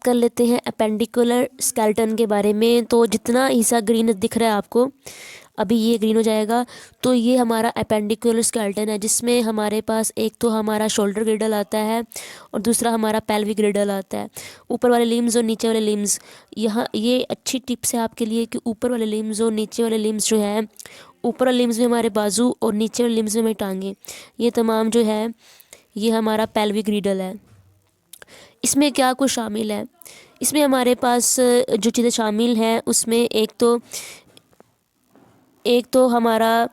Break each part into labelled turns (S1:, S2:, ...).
S1: कर लेते हैं अपेंडिकुलर स्केलेटन के बारे में। तो जितना हिस्सा ग्रीन दिख रहा है आपको, अभी ये ग्रीन हो जाएगा, तो ये हमारा अपेंडिकुलर स्केलेटन है, जिसमें हमारे पास एक तो हमारा शोल्डर ग्रिडल आता है और दूसरा हमारा पेल्विक ग्रिडल आता है। ऊपर वाले लिम्स और नीचे वाले लिम्स, यहाँ ये अच्छी टिप्स है आपके लिए कि ऊपर वाले लिम्स और नीचे वाले लिम्स जो है, ऊपर वाले लिम्स में हमारे बाजू और नीचे वाले लिम्स में हमारी टांगे, ये तमाम जो है ये हमारा पेल्विक ग्रिडल है। इसमें क्या कुछ शामिल है, इसमें हमारे पास जो चीज़ें शामिल हैं उसमें एक तो हमारा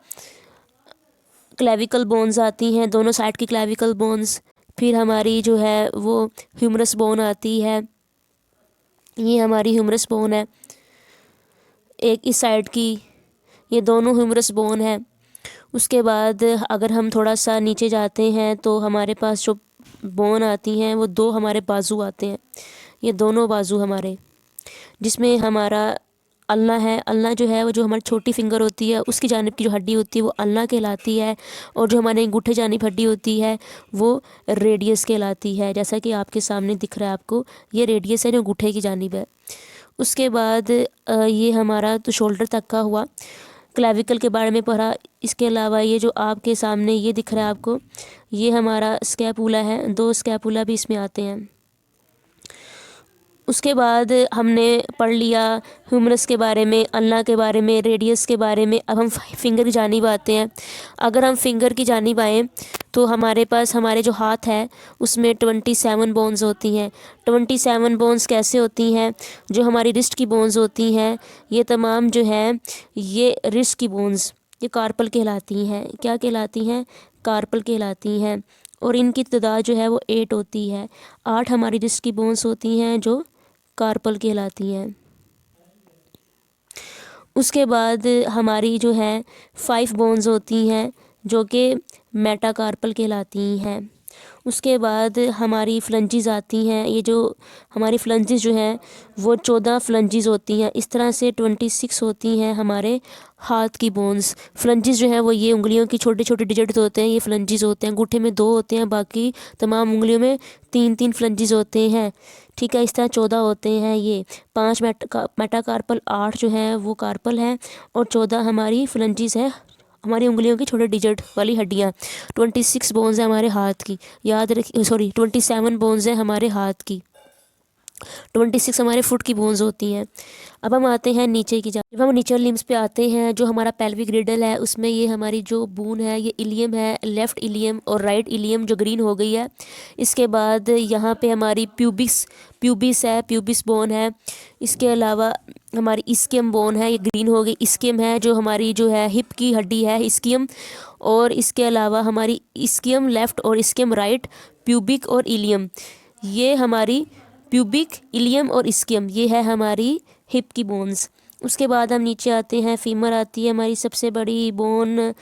S1: क्लेविकल बोन्स आती हैं, दोनों साइड की क्लेविकल बोन्स। फिर हमारी जो है वो ह्यूमरस बोन आती है, ये हमारी ह्यूमरस बोन है एक इस साइड की, ये दोनों ह्यूमरस बोन है। उसके बाद अगर हम थोड़ा सा नीचे जाते हैं तो हमारे पास जो बोन आती हैं वो दो हमारे बाजू आते हैं, ये दोनों बाजू हमारे, जिसमें हमारा अल्ना है। अल्ना जो है वो जो हमारी छोटी फिंगर होती है उसकी जानिब की जो हड्डी होती है वो अल्ना कहलाती है, और जो हमारे अंगूठे जानिब हड्डी होती है वो रेडियस कहलाती है। जैसा कि आपके सामने दिख रहा है आपको, ये रेडियस है जो अंगूठे की जानिब है। उसके बाद ये हमारा तो शोल्डर तक का हुआ, क्लेविकल के बारे में पढ़ा। इसके अलावा ये जो आपके सामने ये दिख रहा है आपको, ये हमारा स्कैपुला है, दो स्कैपुला भी इसमें आते हैं। उसके बाद हमने पढ़ लिया ह्यूमरस के बारे में, अल्ना के बारे में, रेडियस के बारे में। अब हम फिंगर की जानिब आते हैं। अगर हम फिंगर की जानिब आएँ तो हमारे पास हमारे जो हाथ है उसमें 27 बोन्स होती हैं। 27 बोन्स कैसे होती हैं, जो हमारी रिस्ट की बोन्स होती हैं ये तमाम जो है ये रिस्ट की बोन्स ये कार्पल कहलाती हैं। क्या कहलाती हैं? कार्पल कहलाती हैं। और इनकी तादाद जो है वो 8 होती है। 8 हमारी रिस्ट की बोन्स होती हैं जो कार्पल कहलाती हैं। उसके बाद हमारी जो है 5 बोन्स होती हैं जो कि मेटाकार्पल कहलाती हैं। उसके बाद हमारी फ्लंजिस आती हैं, ये जो हमारी फ्लंजिस जो हैं वो 14 फ्लंजिस होती हैं। इस तरह से 26 होती हैं हमारे हाथ की बोन्स। फ्लंजिस जो है वो ये उंगलियों की छोटे छोटे डिजिट होते हैं, ये फ्लंजिस होते हैं। अंगूठे में 2 होते हैं, बाकी तमाम उंगलियों में 3-3 फ्लंजिस होते हैं। ठीक है, इस तरह 14 होते हैं। ये 5 मेटाकार्पल, 8 जो है वो कार्पल है और 14 हमारी फ्लंजिस है, हमारी उंगलियों की छोटे डिजिट वाली हड्डियाँ। 26 बोन्स है हमारे हाथ की, याद रखिए। सॉरी, 27 बोन्स है हमारे हाथ की, 26 हमारे फुट की बोन्स होती हैं। अब हम आते हैं नीचे की जब हम नीचे लिम्स पे आते हैं, जो हमारा पेल्विक ग्रिडल है उसमें ये हमारी जो बून है ये इलियम है, लेफ़्ट इलियम और राइट इलियम जो ग्रीन हो गई है। इसके बाद यहाँ पे हमारी प्यूबिस है, प्यूबिस बोन है। इसके अलावा हमारी इस्कियम बोन है, ये ग्रीन हो गई। इस्कियम है जो हमारी जो है हिप की हड्डी है, इस्कियम। और इसके अलावा हमारी इस्कियम लेफ़्ट और इस्कियम राइट, प्यूबिक और इलियम, ये हमारी प्यूबिक, इलियम और इस्कियम, ये है हमारी हिप की बोन्स। उसके बाद हम नीचे आते हैं, फीमर आती है हमारी सबसे बड़ी बोन।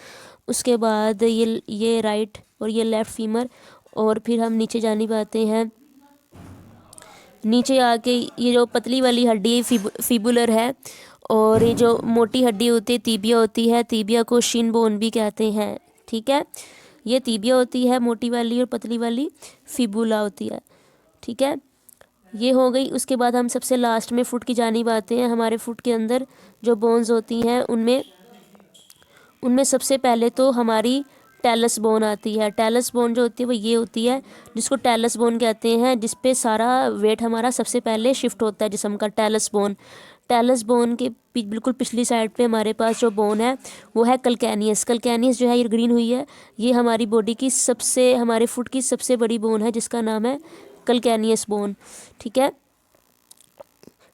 S1: उसके बाद ये राइट और ये लेफ़्ट फीमर। और फिर हम नीचे जानिब आते हैं, नीचे आके ये जो पतली वाली हड्डी फिबुलर है, और ये जो मोटी हड्डी होती है तीबिया होती है, तीबिया को शिन बोन भी कहते हैं। ठीक है, ये तीबिया होती है मोटी वाली और पतली वाली फिबुला होती है। ठीक है, ये हो गई। उसके बाद हम सबसे लास्ट में फुट की जानिब आते हैं। हमारे फुट के अंदर जो बोन्स होती हैं उनमें सबसे पहले तो हमारी टैलस बोन आती है। टैलस बोन जो होती है वो ये होती है जिसको टैलस बोन कहते हैं, जिस पे सारा वेट हमारा सबसे पहले शिफ्ट होता है जिस्म का। टैलस बोन, टैलस बोन के बिल्कुल पिछली साइड पे हमारे पास जो बोन है वो है कलकैनियस। कलकैनियस जो है ये ग्रीन हुई है, ये हमारी बॉडी की हमारे फुट की सबसे बड़ी बोन है जिसका नाम है कलकैनियस बोन। ठीक है,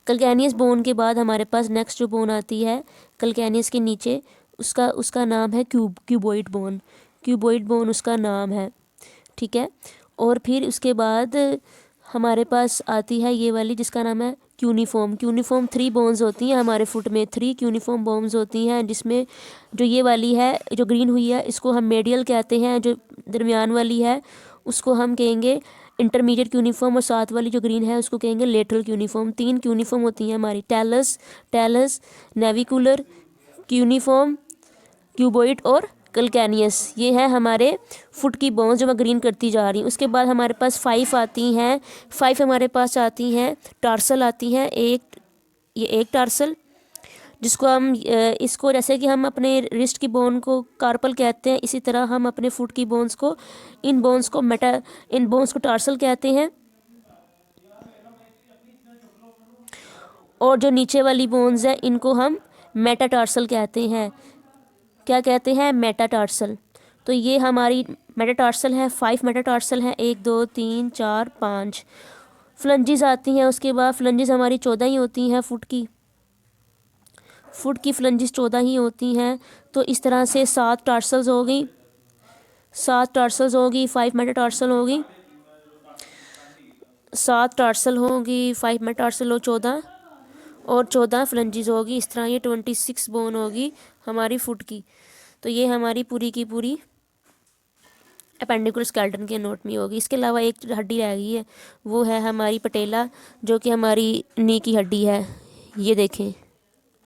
S1: कलकैनियस बोन के बाद हमारे पास नेक्स्ट जो बोन आती है कलकैनियस के नीचे, उसका नाम है क्यूबॉइड बोन। क्यूबॉइड बोन उसका नाम है। ठीक है, और फिर उसके बाद हमारे पास आती है ये वाली जिसका नाम है क्यूनिफॉर्म। 3 बोन्स होती हैं हमारे फुट में, 3 क्यूनिफॉर्म बोन्स होती हैं, जिसमें जो ये वाली है जो ग्रीन हुई है इसको हम मेडियल कहते हैं, जो दरमियान वाली है उसको हम कहेंगे इंटरमीडिएट क्यूनिफॉर्म, और साथ वाली जो ग्रीन है उसको कहेंगे लेटरल क्यूनिफॉर्म। 3 क्यूनिफॉर्म होती हैं हमारी, टैलस, नेविकुलर, क्यूनिफॉर्म, क्यूबॉइड और कलकैनियस, ये है हमारे फुट की बोन्स जो मैं ग्रीन करती जा रही हूँ। उसके बाद हमारे पास 5 आती हैं, 5 हमारे पास आती हैं टार्सल आती हैं, ये एक टार्सल जिसको हम इसको जैसे कि हम अपने रिस्ट की बोन को कार्पल कहते हैं, इसी तरह हम अपने फुट की बोन्स को इन बोन्स को टार्सल कहते हैं। और जो नीचे वाली बोन्स हैं इनको हम मेटाटार्सल कहते हैं। क्या कहते हैं? मेटाटार्सल। तो ये हमारी मेटाटार्सल है, 5 मेटाटार्सल हैं, 1 2 3 4 5 फ्लंजिस आती हैं। उसके बाद फ्लंजिस हमारी 14 ही होती हैं, फुट की फ्लंजिस 14 ही होती हैं। तो इस तरह से 7 टार्सल्स हो गई, 7 टार्सल्स होगी, 5 मेटाटार्सल होगी, 7 टार्सल होगी, 5 मेटाटार्सल हो 14 और 14 फ्लंजिस होगी। इस तरह ये 26 बोन होगी हमारी फुट की। तो ये हमारी पूरी की पूरी अपेंडिकुलर स्केलेटन की एनाटॉमी होगी। इसके अलावा एक हड्डी रह गई है, वो है हमारी पटेला, जो कि हमारी नी की हड्डी है। ये देखें।